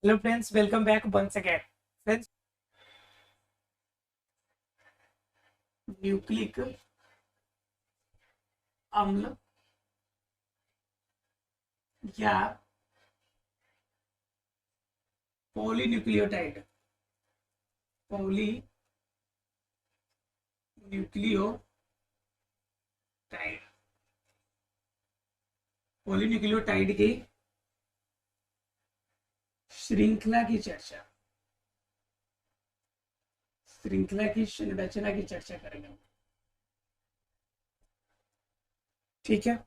Hello friends, welcome back once again. Friends, nucleic अम्ल या polynucleotide polynucleotide polynucleotide की श्रृंखला की चर्चा, श्रृंखला की संरचना की चर्चा करेंगे। ठीक है,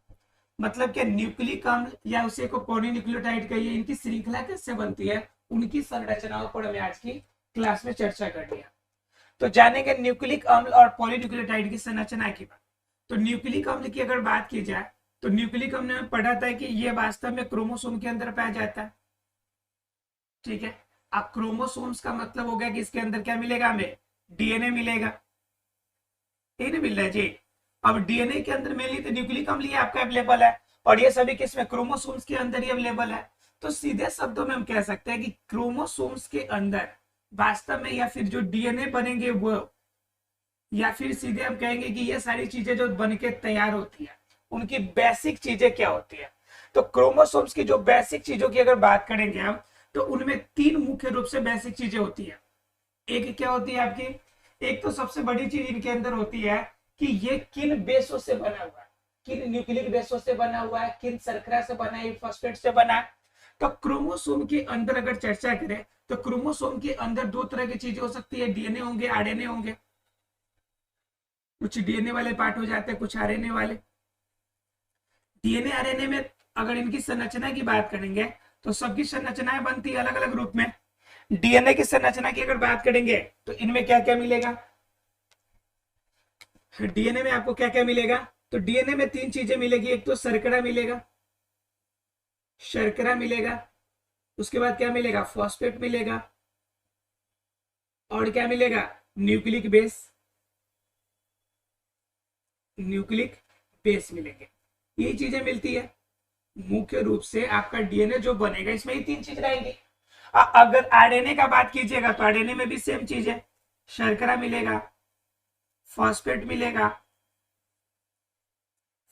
मतलब क्या न्यूक्लिक अम्ल या उसे को पॉलीन्यूक्लियोटाइड कहिए, इनकी श्रृंखला कैसे बनती है, उनकी संरचनाओं पर हमें आज की क्लास में चर्चा कर लिया। तो जानेंगे न्यूक्लिक अम्ल और पॉलीन्यूक्लियोटाइड की संरचना की बात। तो न्यूक्लिक अम्ल की अगर बात की जाए तो न्यूक्लिक अम्ल में पढ़ा था कि ये वास्तव में क्रोमोसोम के अंदर पाया जाता है। ठीक है, अब क्रोमोसोम्स का मतलब हो गया कि इसके अंदर क्या मिलेगा, हमें डीएनए मिलेगा। ये नहीं मिल रहा है जी। अब डीएनए के अंदर मेनली तो न्यूक्लिक अम्ल ही आपका अवेलेबल है और ये सभी किसमें, क्रोमोसोम्स के अंदर ही अवेलेबल है। तो सीधे शब्दों में हम कह सकते हैं कि क्रोमोसोम्स के अंदर वास्तव में या फिर जो डीएनए बनेंगे वो, या फिर सीधे हम कहेंगे कि ये सारी चीजें जो बनके तैयार होती है उनकी बेसिक चीजें क्या होती है। तो क्रोमोसोम्स की जो बेसिक चीजों की अगर बात करेंगे हम, तो उनमें तीन मुख्य रूप से बेसिक चीजें होती है। एक क्या होती है आपकी, एक तो सबसे बड़ी चीज इनके अंदर होती है कि ये किन बेसों से बना हुआ है, किन न्यूक्लिक बेसों से बना हुआ है, किन शर्करा से बना है, फॉस्फेट से बना है। तो क्रोमोसोम के अंदर अगर चर्चा करें तो क्रोमोसोम के अंदर दो तरह की चीजें हो सकती है, डीएनए होंगे, आरएनए होंगे। कुछ डीएनए वाले पार्ट हो जाते हैं, कुछ आरएनए वाले। डीएनए आरएनए में अगर इनकी संरचना की बात करेंगे तो सबकी संरचनाएं बनती है अलग अलग रूप में। डीएनए की संरचना की अगर बात करेंगे तो इनमें क्या क्या मिलेगा, डीएनए में आपको क्या क्या मिलेगा। तो डीएनए में तीन चीजें मिलेगी, एक तो शर्करा मिलेगा, शर्करा मिलेगा, उसके बाद क्या मिलेगा, फॉस्फेट मिलेगा, और क्या मिलेगा, न्यूक्लिक बेस, न्यूक्लिक बेस मिलेंगे। ये चीजें मिलती है मुख्य रूप से। आपका डीएनए जो बनेगा इसमें ही तीन चीज रहेंगी। अगर आरएनए का बात कीजिएगा तो आरएनए में भी सेम चीज है, शर्करा मिलेगा, फॉस्फेट मिलेगा,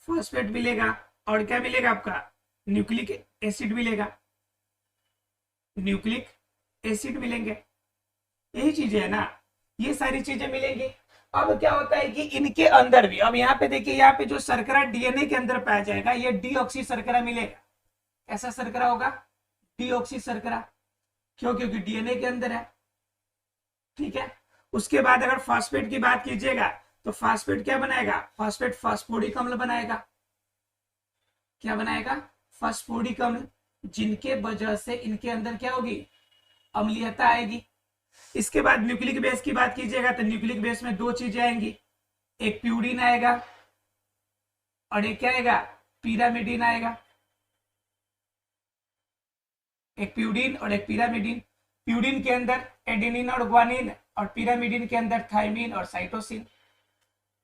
फॉस्फेट मिलेगा, और क्या मिलेगा आपका, न्यूक्लिक एसिड मिलेगा, न्यूक्लिक एसिड मिलेंगे। यही चीजें है ना, ये सारी चीजें मिलेंगी। अब क्या होता है कि इनके अंदर भी, अब यहाँ पे देखिए, यहाँ पे जो शर्करा डीएनए के अंदर पाया जाएगा ये डीऑक्सी शर्करा मिलेगा। ऐसा शर्करा होगा डीऑक्सी शर्करा, क्यों, क्योंकि डीएनए के अंदर है। ठीक है, उसके बाद अगर फॉस्फेट की बात कीजिएगा तो फॉस्फेट क्या बनाएगा, फॉस्फेट फास्फोरिक अम्ल बनाएगा। क्या बनाएगा, फास्फोरिक अम्ल, जिनके वजह से इनके अंदर क्या होगी, अम्लीयता आएगी। इसके बाद न्यूक्लिक बेस की बात कीजिएगा तो न्यूक्लिक बेस में दो चीजें आएंगी, एक प्यूरिन आएगा और एक क्या आएगा, पिरामिडिन आएगा। एक प्यूरिन और एक पिरामिडिन। प्यूरिन के अंदर एडेनिन और ग्वानिन, और पिरामिडिन के अंदर थाइमिन और साइटोसिन।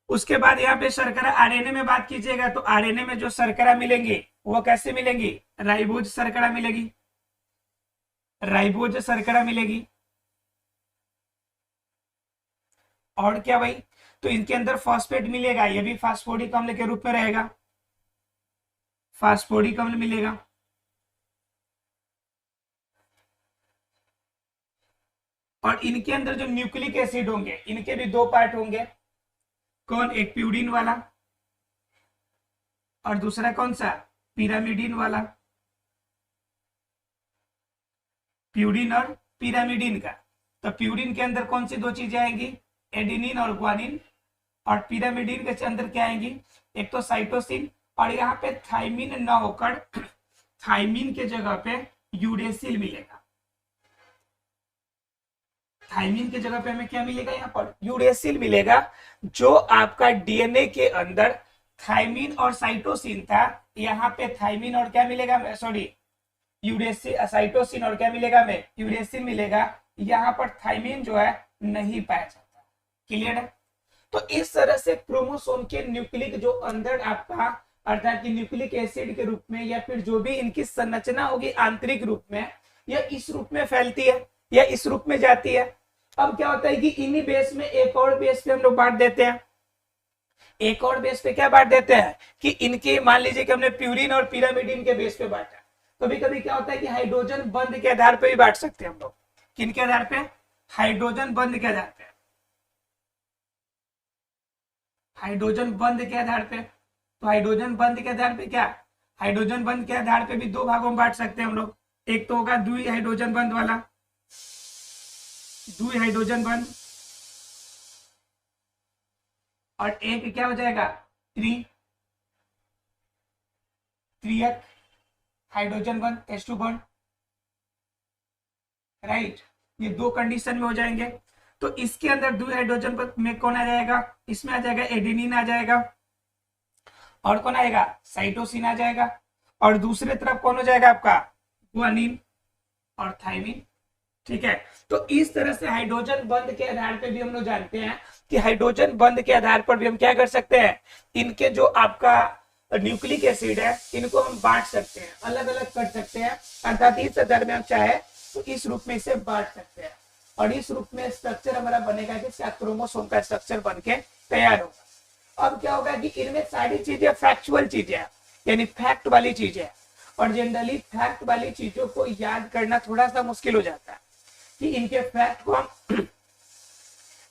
उसके बाद यहाँ पे शर्करा आरएनए में बात कीजिएगा तो आरएनए में जो शर्करा मिलेंगी वो कैसे मिलेंगी, राइबोज शर्करा मिलेगी, राइबोज शर्करा मिलेगी। और क्या भाई, तो इनके अंदर फॉस्फेट मिलेगा, ये भी फास्फोरिक अम्ल के रूप में रहेगा, फास्फोरिक अम्ल मिलेगा। और इनके अंदर जो न्यूक्लिक एसिड होंगे इनके भी दो पार्ट होंगे, कौन, एक प्यूरिन वाला और दूसरा कौन सा, पिरामिडिन वाला। प्यूरिन और पिरामिडिन का, तो प्यूरिन के अंदर कौन सी दो चीजें आएंगी, एडेनिन और ग्वानिन, और पिरामिडिन के अंदर क्या आएंगी, एक तो साइटोसिन, और यहाँ पे थाइमिन न होकर थाइमिन के जगह पे यूरेसिल मिलेगा। थाइमिन की जगह पे हमें क्या मिलेगा, यहाँ पर यूरेसिल मिलेगा। जो आपका डीएनए के अंदर थाइमिन और साइटोसिन था, यहाँ पे थाइमिन और क्या मिलेगा, सॉरी यूरेसिल, साइटोसिन और क्या मिलेगा हमें, यूरेसिल मिलेगा। यहाँ पर थाइमिन जो है नहीं पाया जाता। क्लियर है। तो इस तरह से क्रोमोसोम के न्यूक्लिक जो अंदर आपका, अर्थात कि न्यूक्लिक एसिड के रूप में या फिर जो भी इनकी संरचना होगी आंतरिक रूप में, यह इस रूप में फैलती है या इस रूप में जाती है। अब क्या होता है कि इन्हीं बेस में एक और बेस पे हम लोग बांट देते हैं। एक और बेस पे क्या बांट देते हैं कि इनके मान लीजिए कि हमने प्यूरिन और पिरामिडिन के बेस पे बांटा। कभी कभी क्या होता है कि हाइड्रोजन बंध के आधार पे भी बांट सकते हैं हम लोग। किन के आधार पे? हाइड्रोजन बंध के आधार पे। हाइड्रोजन बंध के आधार पे। तो हाइड्रोजन बंध के आधार पे क्या, हाइड्रोजन बंध के आधार पे भी दो भागों में बांट सकते हैं हम लोग। एक तो होगा द्वि हाइड्रोजन बंध वाला, द्वि हाइड्रोजन बंध, और एक क्या हो जाएगा त्रियक हाइड्रोजन बंध H2 बॉन्ड, राइट। ये दो कंडीशन में हो जाएंगे। तो इसके अंदर द्वि हाइड्रोजन बंध में कौन आ जाएगा, इसमें आ जाएगा एडेनिन आ जाएगा, और कौन आएगा साइटोसिन आ जाएगा, और दूसरे तरफ कौन हो जाएगा आपका गुआनिन और थाइमिन। ठीक है, तो इस तरह से हाइड्रोजन बंध के आधार पर भी हम लोग जानते हैं कि हाइड्रोजन बंध के आधार पर भी हम क्या कर सकते हैं, इनके जो आपका न्यूक्लिक एसिड है इनको हम बांट सकते हैं, अलग अलग कर सकते हैं। अर्थात इस आधार में हम चाहे तो इस रूप में इसे बांट सकते हैं, और इस रूप में स्ट्रक्चर हमारा बनेगा कि क्रोमोसोम का स्ट्रक्चर बन के तैयार होगा। अब क्या होगा कि इनमें सारी चीजें फैक्चुअल चीजें हैं, यानी फैक्ट वाली चीजें, और जनरली फैक्ट वाली चीजों को याद करना थोड़ा सा मुश्किल हो जाता है कि इनके फैक्ट को हम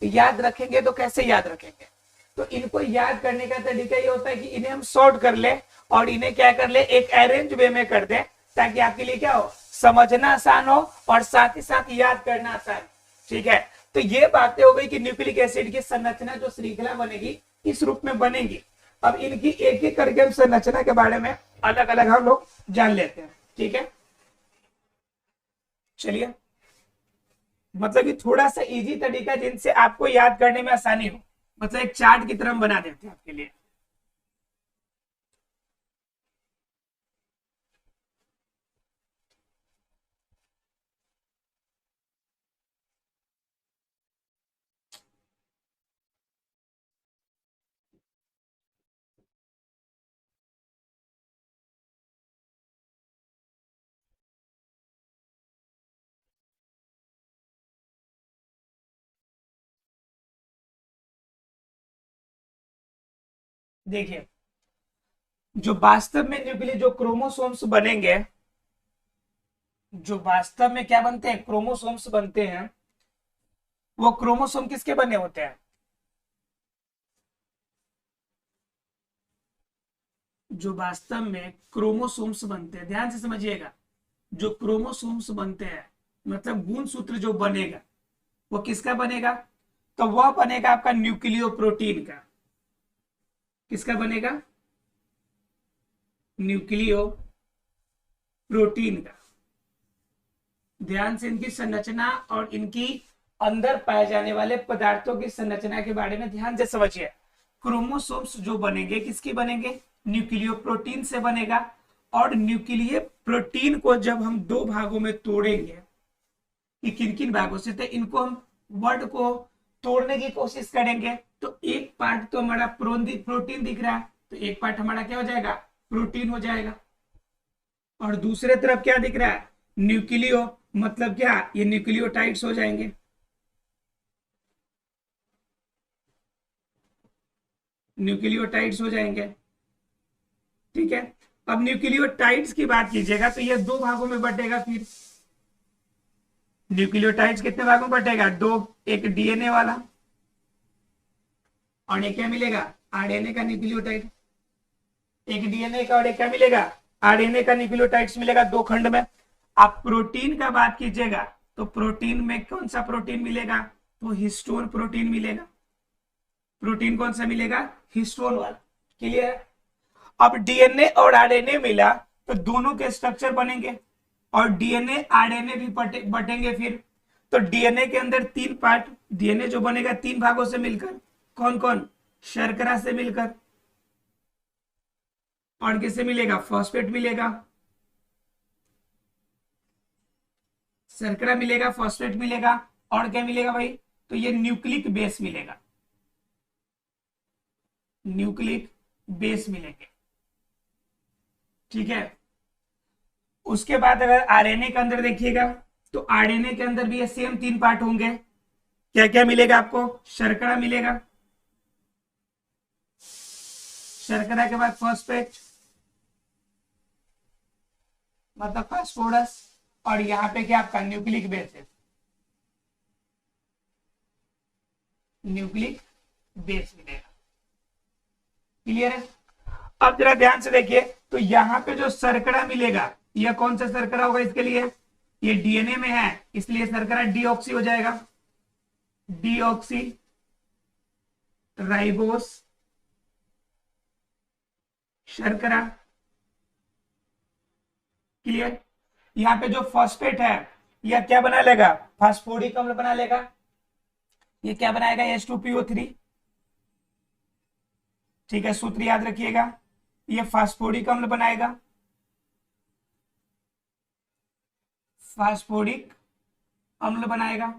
याद रखेंगे तो कैसे याद रखेंगे। तो इनको याद करने का तरीका ये होता है कि इन्हें हम सॉर्ट कर ले और इन्हें क्या कर ले एक अरेंज वे में कर दे, ताकि आपके लिए क्या हो, समझना आसान हो और साथ ही साथ याद करना आसान। ठीक है, तो ये बातें हो गई कि न्यूक्लिक एसिड की संरचना जो श्रृंखला बनेगी इस रूप में बनेगी। अब इनकी एक एक करके हम संरचना के बारे में अलग अलग हम लोग जान लेते हैं। ठीक है, चलिए, मतलब ये थोड़ा सा इजी तरीका जिनसे आपको याद करने में आसानी हो, मतलब एक चार्ट की तरह बना देते हैं आपके लिए। देखिए, जो वास्तव में न्यूक्लियस जो क्रोमोसोम्स बनेंगे, जो वास्तव में क्या बनते हैं, क्रोमोसोम्स बनते हैं, वो क्रोमोसोम किसके बने होते हैं, जो वास्तव में क्रोमोसोम्स बनते हैं, ध्यान से समझिएगा, जो क्रोमोसोम्स बनते हैं मतलब गुणसूत्र जो बनेगा वो किसका बनेगा, तो वह बनेगा आपका न्यूक्लियो प्रोटीन का। किसका बनेगा, न्यूक्लियो प्रोटीन का। ध्यान से इनकी संरचना और इनकी अंदर पाए जाने वाले पदार्थों की संरचना के बारे में ध्यान से समझिए। क्रोमोसोम्स जो बनेंगे किसकी बनेंगे, न्यूक्लियो प्रोटीन से बनेगा, और न्यूक्लियो प्रोटीन को जब हम दो भागों में तोड़ेंगे, कि किन किन भागों से, तो इनको हम वर्ड को तोड़ने की कोशिश करेंगे। तो एक पार्ट तो हमारा प्रोटीन दिख रहा है, तो एक पार्ट हमारा क्या हो जाएगा, प्रोटीन हो जाएगा, और दूसरे तरफ क्या दिख रहा है, न्यूक्लियो, मतलब क्या, ये न्यूक्लियोटाइड्स हो जाएंगे। न्यूक्लियोटाइड्स हो जाएंगे। ठीक है, अब न्यूक्लियोटाइड्स की बात कीजिएगा तो ये दो भागों में बटेगा। फिर न्यूक्लियोटाइड्स कितने भागों में बटेगा, दो, एक डीएनए वाला और एक क्या मिलेगा, आरएनए का न्यूक्लियोटाइड। एक डीएनए का और एक क्या मिलेगा, आरएनए का न्यूक्लियोटाइड्स मिलेगा दो खंड में। आप प्रोटीन का बात कीजिएगा तो प्रोटीन में कौन सा प्रोटीन मिलेगा, तो हिस्टोन प्रोटीन मिलेगा। प्रोटीन कौन सा मिलेगा, हिस्टोन वाला। क्लियर। अब डीएनए और आरएनए मिला तो दोनों के स्ट्रक्चर बनेंगे, और डीएनए आरएनए भी बटेंगे। फिर तो डीएनए के अंदर तीन पार्ट, डीएनए जो बनेगा तीन भागों से मिलकर, कौन कौन, शर्करा से मिलकर, और किससे मिलेगा, फॉस्फेट मिलेगा, शर्करा मिलेगा, फॉस्फेट मिलेगा, और क्या मिलेगा भाई, तो ये न्यूक्लिक बेस मिलेगा, न्यूक्लिक बेस मिलेंगे। ठीक है, उसके बाद अगर आरएनए के अंदर देखिएगा तो आरएनए के अंदर भी ये सेम 3 पार्ट होंगे। क्या क्या मिलेगा आपको? शर्करा मिलेगा, शर्करा के बाद फॉस्फेट मतलब फास्फोरस, और यहाँ पे क्या आपका न्यूक्लिक बेस है, न्यूक्लिक बेस मिलेगा। क्लियर है? अब जरा ध्यान से देखिए, तो यहाँ पे जो शर्करा मिलेगा यह कौन सा शर्करा होगा इसके लिए? ये डीएनए में है इसलिए शर्करा डीऑक्सी हो जाएगा, डीऑक्सी राइबोस शर्करा। क्लियर? यहाँ पे जो फॉस्फेट है यह क्या बना लेगा? फास्फोरिक अम्ल बना लेगा। ये क्या बनाएगा? H2PO3। ठीक है, सूत्र याद रखिएगा, ये फास्फोरिक अम्ल बनाएगा, फास्फोरिक अम्ल बनाएगा।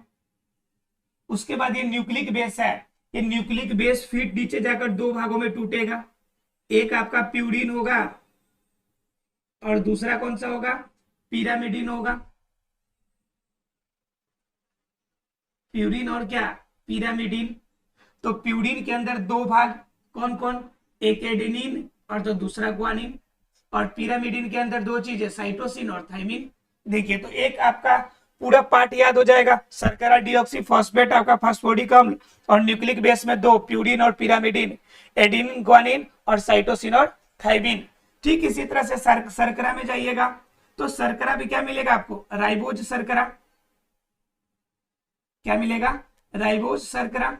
उसके बाद ये न्यूक्लिक बेस है, ये न्यूक्लिक बेस फिर नीचे जाकर 2 भागों में टूटेगा। एक आपका प्यूरिन होगा और दूसरा कौन सा होगा? पिरामिडिन होगा। प्यूरिन और क्या? पिरामिडिन। तो प्यूरिन के अंदर 2 भाग, कौन कौन? एक एडेनिन और जो दूसरा ग्वानिन। और पिरामिडिन के अंदर 2 चीजें, साइटोसिन और थाइमिन। देखिए, तो एक आपका पूरा पार्ट याद हो जाएगा, शर्करा डीऑक्सी फॉस्फेट आपका फास्फोरिक अम्ल, और न्यूक्लिक बेस में 2 प्यूरिन और पिरामिडिन, एडेनिन ग्वानिन और साइटोसिन और थाइमिन। ठीक इसी तरह से शर्करा में जाइएगा तो शर्करा भी क्या मिलेगा आपको? राइबोज शर्करा। क्या मिलेगा? राइबोज शर्करा।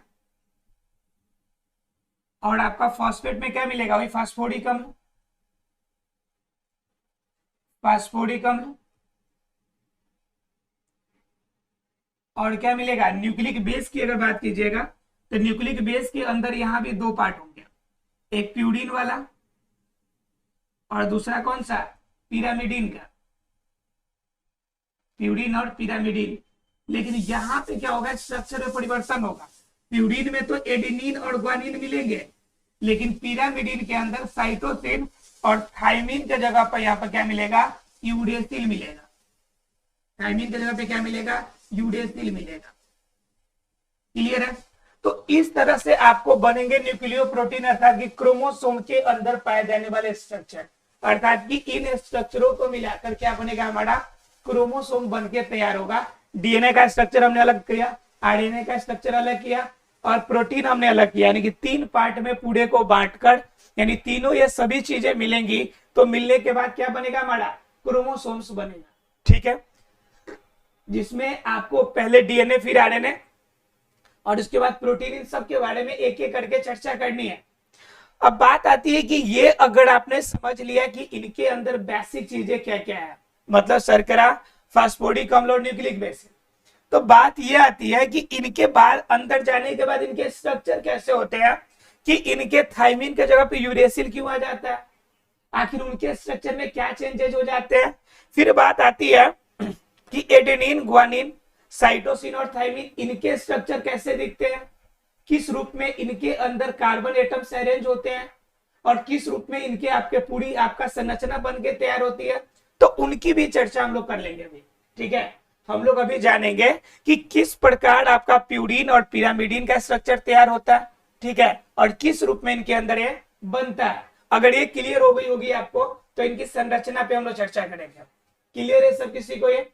और आपका फॉस्फेट में क्या मिलेगा? वही फास्फोरिक अम्ल, फास्फोरिक अम्ल। और क्या मिलेगा? न्यूक्लिक बेस की अगर बात कीजिएगा तो न्यूक्लिक बेस के अंदर यहां भी 2 पार्ट होंगे, एक प्यूरिन वाला और दूसरा कौन सा? पिरामिडिन का, प्यूरिन और पिरामिडिन। लेकिन यहां पे क्या होगा? स्ट्रक्चर में परिवर्तन होगा। प्यूरिन में तो एडेनिन और ग्वानिन मिलेंगे, लेकिन पिरामिडिन के अंदर साइटोसिन और थाइमिन के जगह पर यहाँ पर क्या मिलेगा? यूरेसिल मिलेगा। थाइमिन के जगह पे क्या मिलेगा? यूरेसिल मिलेगा। क्लियर है? तो इस तरह से आपको बनेंगे न्यूक्लियो प्रोटीन, अर्थात कि क्रोमोसोम के अंदर पाए जाने वाले स्ट्रक्चर, अर्थात कि इन स्ट्रक्चरों को मिलाकर क्या बनेगा? हमारा क्रोमोसोम बनके तैयार होगा। डीएनए का स्ट्रक्चर हमने अलग किया, आरएनए का स्ट्रक्चर अलग किया, और प्रोटीन हमने अलग किया, यानी कि 3 पार्ट में पूरे को बांटकर, यानी तीनों ये सभी चीजें मिलेंगी तो मिलने के बाद क्या बनेगा? हमारा क्रोमोसोम्स बनेगा। ठीक है, जिसमें आपको पहले डीएनए फिर आरएनए और उसके बाद प्रोटीन, इन सब के बारे में एक एक करके चर्चा करनी है। अब बात आती है कि ये अगर आपने समझ लिया कि इनके अंदर बेसिक चीजें क्या क्या है, मतलब शर्करा, फास्फोरिक अम्ल और न्यूक्लिक बेस, तो बात ये आती है कि इनके बाद अंदर जाने के बाद इनके स्ट्रक्चर कैसे होते हैं, कि इनके थाइमिन के जगह पे यूरेसिल क्यों आ जाता है, आखिर उनके स्ट्रक्चर में क्या चेंजेस हो जाते हैं। फिर बात आती है कि एडेनिन, ग्वानिन, साइटोसिन और थाइमिन, इनके स्ट्रक्चर कैसे दिखते हैं, किस रूप में इनके अंदर कार्बन एटम्स अरेंज होते हैं, और किस रूप में इनके आपके पूरी आपका संरचना बन के तैयार होती है, तो उनकी भी चर्चा हम लोग कर लेंगे अभी। ठीक है, हम लोग अभी जानेंगे कि किस प्रकार आपका प्यूरिन और पिरामिडिन का स्ट्रक्चर तैयार होता है, ठीक है, और किस रूप में इनके अंदर ये बनता है। अगर ये क्लियर हो गई होगी आपको तो इनकी संरचना पे हम लोग चर्चा करेंगे। क्लियर है सब किसी को ये?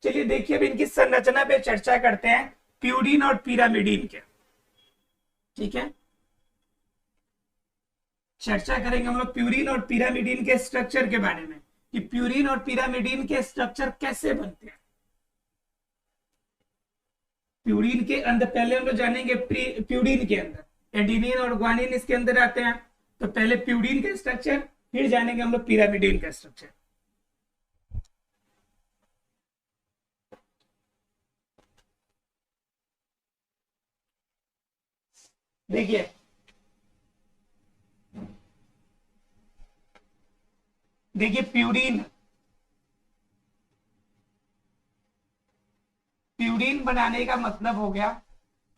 चलिए देखिए, अब इनकी संरचना पे चर्चा करते हैं, प्यूरिन और पिरामिडिन के। ठीक है, चर्चा करेंगे हम लोग प्यूरिन और पिरामिडिन के स्ट्रक्चर के बारे में, कि प्यूरिन और पिरामिडिन के स्ट्रक्चर कैसे बनते हैं। प्यूरिन के अंदर पहले हम लोग जानेंगे, प्यूरिन के अंदर एडेनिन और ग्वानिन इसके अंदर आते हैं, तो पहले प्यूरिन का स्ट्रक्चर, फिर जानेंगे हम लोग पिरामिडिन का स्ट्रक्चर। देखिए, प्यूरिन बनाने का मतलब हो गया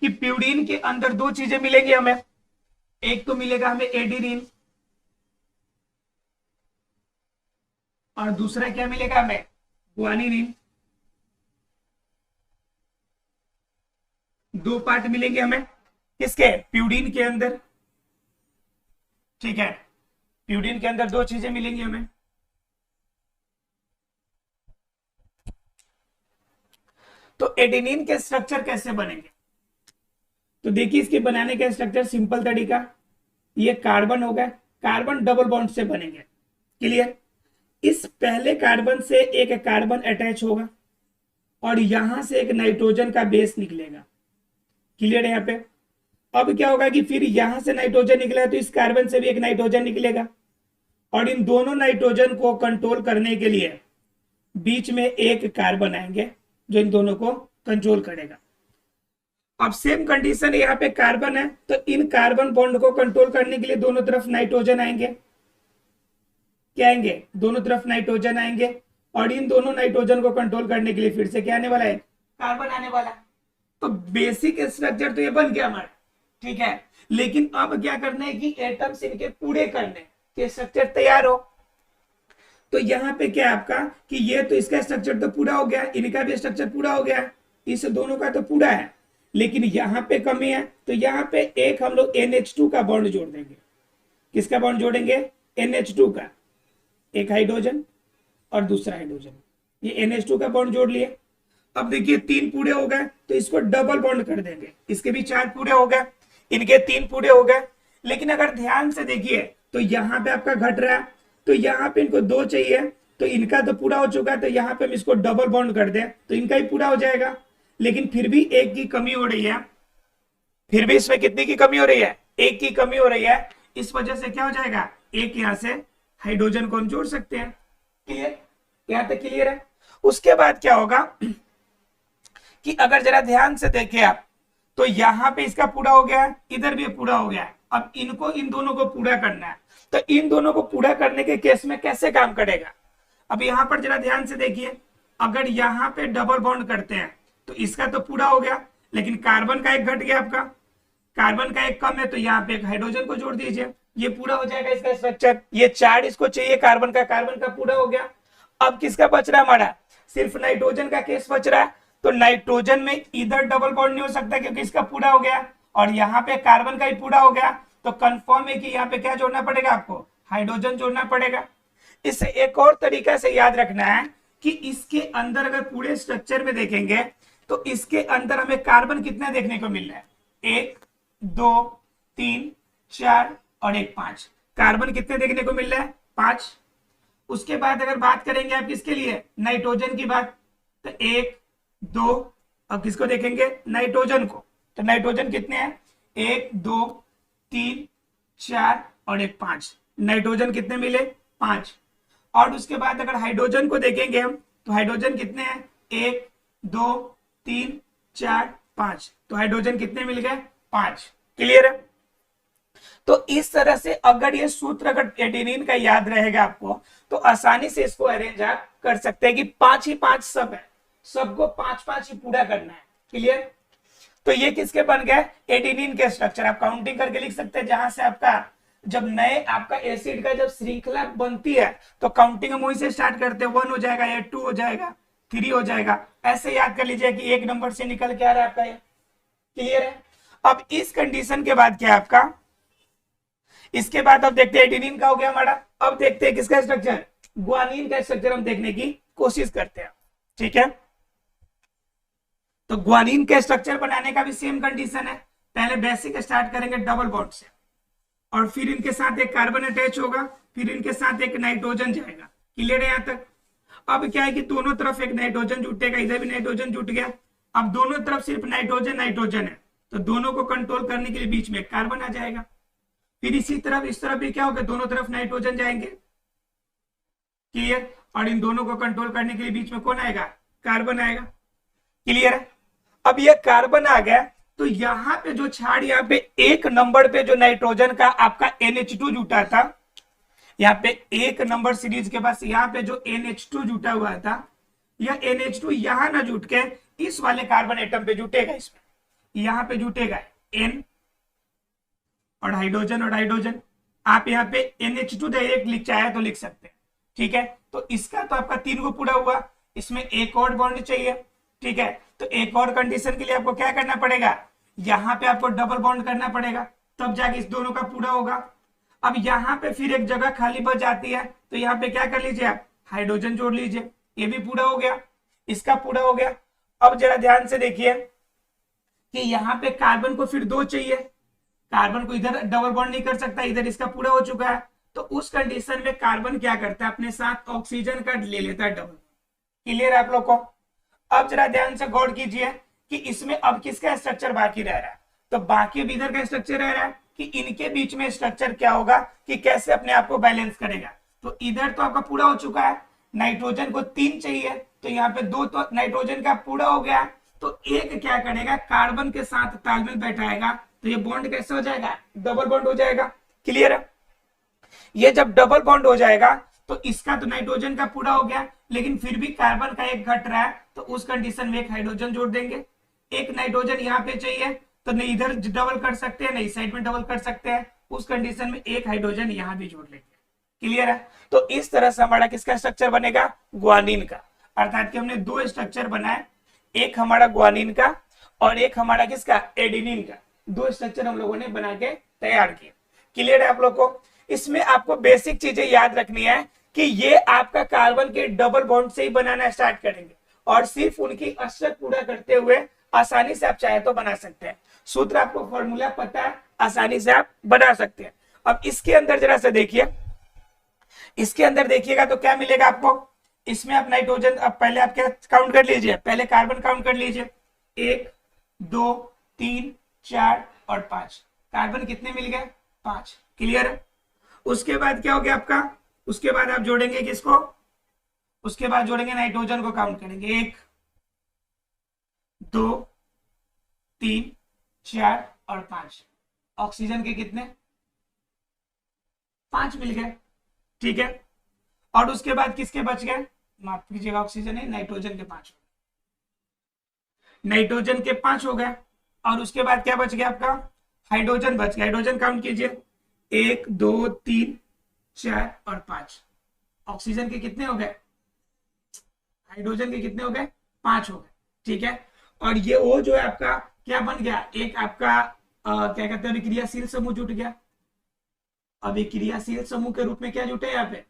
कि प्यूरिन के अंदर 2 चीजें मिलेंगी हमें। एक तो मिलेगा हमें एडेनिन, और दूसरा क्या मिलेगा हमें, ग्वानिन। दो पार्ट मिलेंगे हमें किसके, प्यूडिन के अंदर। ठीक है, प्यूडिन के अंदर दो चीजें मिलेंगी हमें। तो एडेनिन के स्ट्रक्चर कैसे बनेंगे, तो देखिए इसके बनाने का स्ट्रक्चर सिंपल तरीका, ये कार्बन होगा, कार्बन डबल बॉन्ड से बनेंगे। क्लियर, इस पहले कार्बन से एक कार्बन अटैच होगा और यहां से एक नाइट्रोजन का बेस निकलेगा। क्लियर है यहाँ पे। अब क्या होगा कि फिर यहां से नाइट्रोजन निकला तो इस कार्बन से भी एक नाइट्रोजन निकलेगा और इन दोनों नाइट्रोजन को कंट्रोल करने के लिए बीच में एक कार्बन आएंगे जो इन दोनों को कंट्रोल करेगा। अब सेम कंडीशन यहाँ पे कार्बन है तो इन कार्बन बॉन्ड को कंट्रोल करने के लिए दोनों तरफ नाइट्रोजन आएंगे। क्या आएंगे, दोनों तरफ नाइट्रोजन आएंगे और इन दोनों नाइट्रोजन को कंट्रोल करने के लिए फिर से क्या आने वाला है, कार्बन आने वाला। तो बेसिक स्ट्रक्चर तो ये बन गया हमारा। ठीक है, लेकिन अब क्या करना है कि एटम्स इनके पूरे करने के स्ट्रक्चर तैयार हो। तो यहाँ पे क्या है आपका कि ये तो इसका स्ट्रक्चर तो पूरा हो गया, इनका भी स्ट्रक्चर पूरा हो गया, इस दोनों का तो पूरा है, लेकिन यहाँ पे कमी है। तो यहाँ पे एक हम लोग NH2 का बॉन्ड जोड़ देंगे। किसका बॉन्ड जोड़ेंगे, NH2 का, एक हाइड्रोजन और दूसरा हाइड्रोजन, ये NH2 का बॉन्ड जोड़ लिए। अब देखिए तीन पूरे हो गए तो इसको डबल बॉन्ड कर देंगे, इसके भी चार पूरे हो गए, इनके तीन पूरे हो गए। लेकिन अगर ध्यान से देखिए तो यहाँ पे आपका घट रहा है, तो यहाँ पे इनको दो चाहिए, तो इनका तो पूरा हो चुका है, तो यहाँ पे हम इसको डबल बॉन्ड कर दें तो इनका ही पूरा हो जाएगा। लेकिन फिर भी एक की कमी हो रही है, फिर भी इसमें कितनी की कमी हो रही है, एक की कमी हो रही है। इस वजह से क्या हो जाएगा, एक यहां से हाइड्रोजन को हम जोड़ सकते हैं। क्लियर, यहां तक क्लियर है। उसके बाद क्या होगा कि अगर जरा ध्यान से देखें आप तो यहां पे इसका पूरा हो गया, इधर भी पूरा हो गया। अब इनको इन दोनों को पूरा करना है, तो इन दोनों को पूरा करने के केस में कैसे काम करेगा। अब यहां पर जरा ध्यान से देखिए, अगर यहां पे डबल बॉन्ड करते हैं तो इसका तो पूरा हो गया, लेकिन कार्बन का एक घट गया, आपका कार्बन का एक कम है, तो यहाँ पे एक हाइड्रोजन को जोड़ दीजिए, ये पूरा हो जाएगा इसका स्ट्रक्चर। ये चार इसको चाहिए कार्बन का पूरा हो गया। अब किसका बच रहा है हमारा, सिर्फ नाइट्रोजन का केस बच रहा है। तो नाइट्रोजन में इधर डबल बॉन्ड नहीं हो सकता क्योंकि इसका पूरा हो गया और यहाँ पे कार्बन का ही पूरा हो गया। तो कंफर्म है कि यहाँ पे क्या जोड़ना पड़ेगा, आपको हाइड्रोजन जोड़ना पड़ेगा। इससे एक और तरीका से याद रखना है कि इसके अंदर अगर पूरे स्ट्रक्चर में देखेंगे तो इसके अंदर हमें कार्बन कितना देखने को मिल रहा है, 1 2 3 4 और 1 5। कार्बन कितने देखने को मिल रहा है, 5। उसके बाद अगर बात करेंगे आप किसके लिए, नाइट्रोजन की बात, तो 1 2, अब किसको देखेंगे, नाइट्रोजन को। तो नाइट्रोजन कितने हैं, 1 2 3 4 और 1 5। नाइट्रोजन कितने मिले, 5। और उसके बाद अगर हाइड्रोजन को देखेंगे हम तो हाइड्रोजन कितने हैं, 1 2 3 4 5। तो हाइड्रोजन कितने मिल गए, 5। क्लियर है। तो इस तरह से अगर ये सूत्र अगर एडेनिन का याद रहेगा आपको तो आसानी से इसको अरेंज आप कर सकते हैं कि 5 ही 5 सब है, सबको 5 5 ही पूरा करना है। क्लियर। तो ये किसके बन गए, एडेनिन के स्ट्रक्चर। आप काउंटिंग करके लिख सकते हैं, जहां से आपका जब नए आपका एसिड का जब श्रृंखला बनती है तो काउंटिंग हम वहीं से स्टार्ट करते हैं, 1 हो जाएगा, या 2 हो जाएगा, 3 हो जाएगा। ऐसे याद कर लीजिए कि एक नंबर से निकल के आ रहा है आपका ये। क्लियर है। अब इस कंडीशन के बाद क्या है आपका, इसके बाद अब देखते हैं एडेनिन का हो गया हमारा। अब देखते हैं किसका स्ट्रक्चर, ग्वानिन का स्ट्रक्चर हम देखने की कोशिश करते हैं। ठीक है, तो ग्वानिन के स्ट्रक्चर बनाने का भी सेम कंडीशन है। पहले बेसिक स्टार्ट करेंगे डबल बॉन्ड से और फिर इनके साथ एक कार्बन अटैच होगा, फिर इनके साथ एक नाइट्रोजन जाएगा। क्लियर है यहां तक। अब क्या है कि दोनों तरफ एक नाइट्रोजन जुटेगा, इधर भी नाइट्रोजन जुट गया। अब दोनों तरफ सिर्फ नाइट्रोजन नाइट्रोजन है, तो दोनों को कंट्रोल करने के लिए बीच में कार्बन आ जाएगा। फिर इसी तरफ इस तरफ भी क्या होगा, दोनों तरफ नाइट्रोजन जाएंगे। क्लियर। और इन दोनों को कंट्रोल करने के लिए बीच में कौन आएगा, कार्बन आएगा। क्लियर है। अब ये कार्बन आ गया तो यहां पे जो छाड़, यहाँ पे एक नंबर पे जो नाइट्रोजन का आपका NH2 जुटा था, यहाँ पे एक नंबर सीरीज के पास यहाँ पे जो NH2 जुटा हुआ था, यह NH2 यहां ना जुट के इस वाले कार्बन एटम पे जुटेगा, इसमें यहां पे जुटेगा N और हाइड्रोजन। आप यहाँ पे NH2 डायरेक्ट लिख चाहे तो लिख सकते हैं। ठीक है, तो इसका तो आपका 3 को पूरा हुआ, इसमें एक और बॉन्ड चाहिए, ठीक है। तो एक और कंडीशन के लिए आपको क्या करना पड़ेगा, यहाँ पे आपको डबल बॉन्ड करना पड़ेगा, तब जाके इस दोनों का पूरा होगा। अब यहाँ पे फिर एक जगह खाली बच जाती है, तो यहाँ पे क्या कर लीजिए आप, हाइड्रोजन जोड़ लीजिए, ये भी पूरा हो गया, इसका पूरा हो गया। अब जरा ध्यान से देखिए कि यहाँ पे कार्बन को फिर 2 चाहिए, कार्बन को इधर डबल बॉन्ड नहीं कर सकता, इधर इसका पूरा हो चुका है, तो उस कंडीशन में कार्बन क्या करता है, अपने साथ ऑक्सीजन का ले लेता है डबल। क्लियर है आप लोग को। अब जरा ध्यान से गौर कीजिए कि इसमें अब किसका स्ट्रक्चर बाकी रह रहा है, तो बाकी अब इधर का स्ट्रक्चर रह रहा है कि इनके बीच में स्ट्रक्चर क्या होगा कि कैसे अपने आप को बैलेंस करेगा। तो इधर तो आपका पूरा हो चुका है, नाइट्रोजन को 3 चाहिए, तो यहाँ पे 2 तो नाइट्रोजन का पूरा हो गया, तो एक क्या करेगा, कार्बन के साथ तालमेल बैठाएगा, तो ये बॉन्ड कैसे हो जाएगा, डबल बॉन्ड हो जाएगा। क्लियर है। ये जब डबल बॉन्ड हो जाएगा तो इसका तो नाइट्रोजन का पूरा हो गया, लेकिन फिर भी कार्बन का एक घट रहा है, तो उस कंडीशन में एक हाइड्रोजन जोड़ देंगे। एक नाइट्रोजन यहाँ पे चाहिए, तो नहीं इधर डबल कर सकते हैं, नहीं साइड में डबल कर सकते हैं, उस कंडीशन में एक हाइड्रोजन यहाँ भी जोड़ लेंगे। क्लियर है। तो इस तरह से हमारा किसका स्ट्रक्चर बनेगा, ग्वानिन का। अर्थात कि हमने 2 स्ट्रक्चर बनाए, एक हमारा ग्वानिन का और एक हमारा किसका, एडेनिन का। 2 स्ट्रक्चर हम लोगों ने बना के तैयार किए। क्लियर है आप लोग को। इसमें आपको बेसिक चीजें याद रखनी है कि ये आपका कार्बन के डबल बॉन्ड से ही बनाना स्टार्ट करेंगे, और सिर्फ उनकी असर पूरा करते हुए आसानी से आप चाहे तो बना सकते हैं। सूत्र आपको फॉर्मूला पता है, आसानी से आप बना सकते हैं। अब इसके अंदर जरा से देखिए, इसके अंदर देखिएगा तो क्या मिलेगा आपको, इसमें आप नाइट्रोजन, अब पहले आप क्या काउंट कर लीजिए, पहले कार्बन काउंट कर लीजिए, 1 2 3 4 और 5। कार्बन कितने मिल गए, 5। क्लियर है। उसके बाद क्या हो गया आपका, उसके बाद आप जोड़ेंगे किसको, उसके बाद जोड़ेंगे नाइट्रोजन को, काउंट करेंगे 1 2 3 4 और 5। ऑक्सीजन के कितने, 5 मिल गए, ठीक है। और उसके बाद किसके बच गए, माफ कीजिएगा, ऑक्सीजन है, नाइट्रोजन के 5, नाइट्रोजन के 5 हो गए। और उसके बाद क्या बच गया आपका, हाइड्रोजन बच गया। हाइड्रोजन काउंट कीजिए, 1 2 3 4 और 5। ऑक्सीजन के कितने हो गए, हाइड्रोजन के कितने हो गए, 5 हो गए, ठीक है। और ये ओ जो है आपका क्या बन गया, एक आपका क्या कहते हैं, अभिक्रियाशील समूह जुट गया। अभिक्रियाशील समूह के रूप में क्या जुटे यहाँ पे,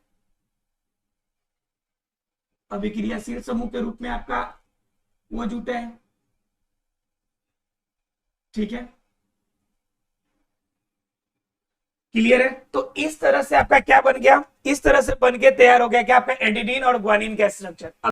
अभिक्रियाशील समूह के रूप में आपका वो जुटे हैं, ठीक है। क्लियर है। तो इस तरह से आपका क्या बन गया, इस तरह से बन के तैयार हो गया कि आपका एडेनिन और ग्वानिन का स्ट्रक्चर।